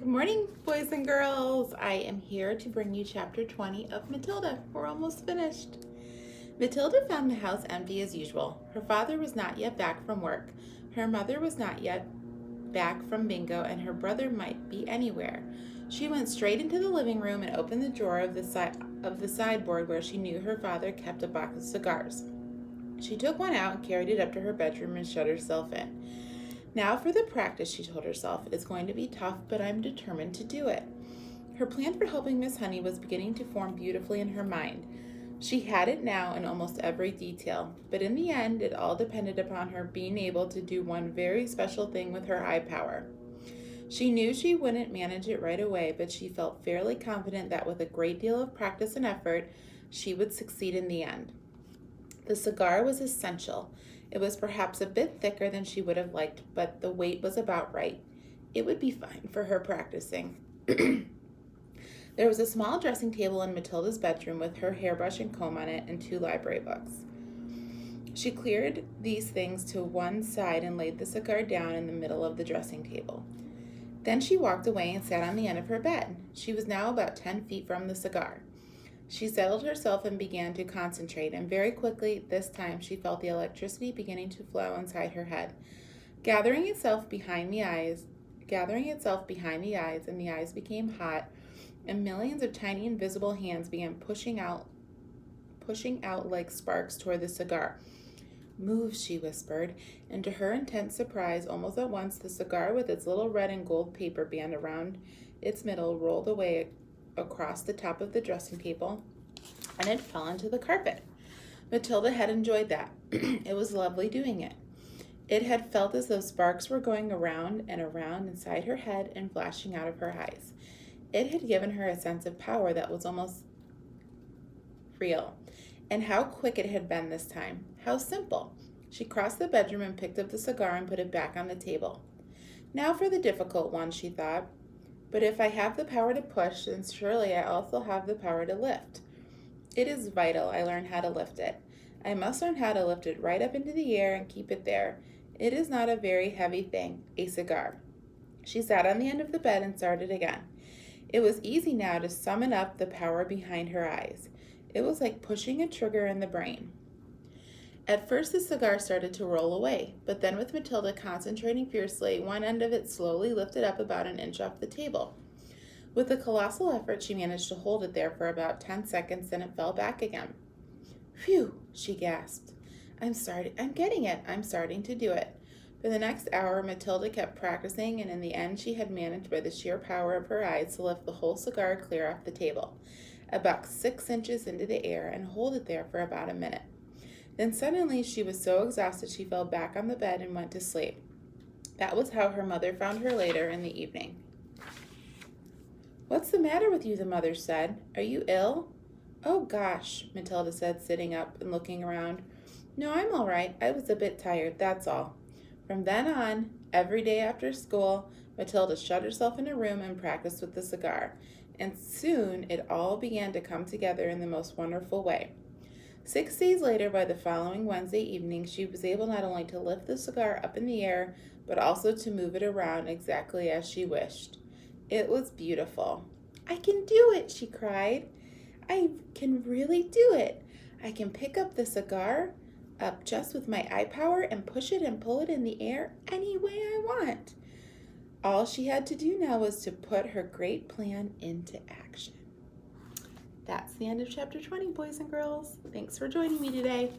Good morning, boys and girls. I am here to bring you chapter 20 of Matilda. We're almost finished. Matilda found the house empty as usual. Her father was not yet back from work. Her mother was not yet back from bingo, and her brother might be anywhere. She went straight into the living room and opened the drawer of the sideboard where she knew her father kept a box of cigars. She took one out and carried it up to her bedroom and shut herself in. Now for the practice, she told herself. It's going to be tough, but I'm determined to do it. Her plan for helping Miss Honey was beginning to form beautifully in her mind. She had it now in almost every detail, but in the end, it all depended upon her being able to do one very special thing with her high power. She knew she wouldn't manage it right away, but she felt fairly confident that with a great deal of practice and effort, she would succeed in the end. The cigar was essential. It was perhaps a bit thicker than she would have liked, but the weight was about right. It would be fine for her practicing. There was a small dressing table in Matilda's bedroom with her hairbrush and comb on it and 2 library books. She cleared these things to one side and laid the cigar down in the middle of the dressing table. Then she walked away and sat on the end of her bed. She was now about 10 feet from the cigar. She settled herself and began to concentrate, and very quickly this time she felt the electricity beginning to flow inside her head, gathering itself behind the eyes, and the eyes became hot, and millions of tiny invisible hands began pushing out like sparks toward the cigar. "Move," she whispered, and to her intense surprise, almost at once the cigar with its little red and gold paper band around its middle rolled away across the top of the dressing table, and it fell onto the carpet. Matilda had enjoyed that. It was lovely doing it. It had felt as though sparks were going around and around inside her head and flashing out of her eyes. It had given her a sense of power that was almost real. And how quick it had been this time. How simple. She crossed the bedroom and picked up the cigar and put it back on the table. Now for the difficult one, she thought. But if I have the power to push, then surely I also have the power to lift. It is vital I learn how to lift it. I must learn how to lift it right up into the air and keep it there. It is not a very heavy thing, a cigar. She sat on the end of the bed and started again. It was easy now to summon up the power behind her eyes. It was like pushing a trigger in the brain. At first the cigar started to roll away, but then with Matilda concentrating fiercely, one end of it slowly lifted up about an inch off the table. With a colossal effort, she managed to hold it there for about 10 seconds, then it fell back again. "Phew," she gasped. I'm getting it. I'm starting to do it." For the next hour, Matilda kept practicing, and in the end she had managed by the sheer power of her eyes to lift the whole cigar clear off the table, about 6 inches into the air, and hold it there for about a minute. Then suddenly she was so exhausted she fell back on the bed and went to sleep. That was how her mother found her later in the evening. "What's the matter with you?" the mother said. "Are you ill?" "Oh, gosh," Matilda said, sitting up and looking around. "No, I'm all right. I was a bit tired, that's all." From then on, every day after school, Matilda shut herself in a room and practiced with the cigar, and soon it all began to come together in the most wonderful way. 6 days later, by the following Wednesday evening, she was able not only to lift the cigar up in the air, but also to move it around exactly as she wished. It was beautiful. "I can do it," she cried. "I can really do it. I can pick up the cigar up just with my eye power and push it and pull it in the air any way I want." All she had to do now was to put her great plan into action. That's the end of chapter 20, boys and girls. Thanks for joining me today.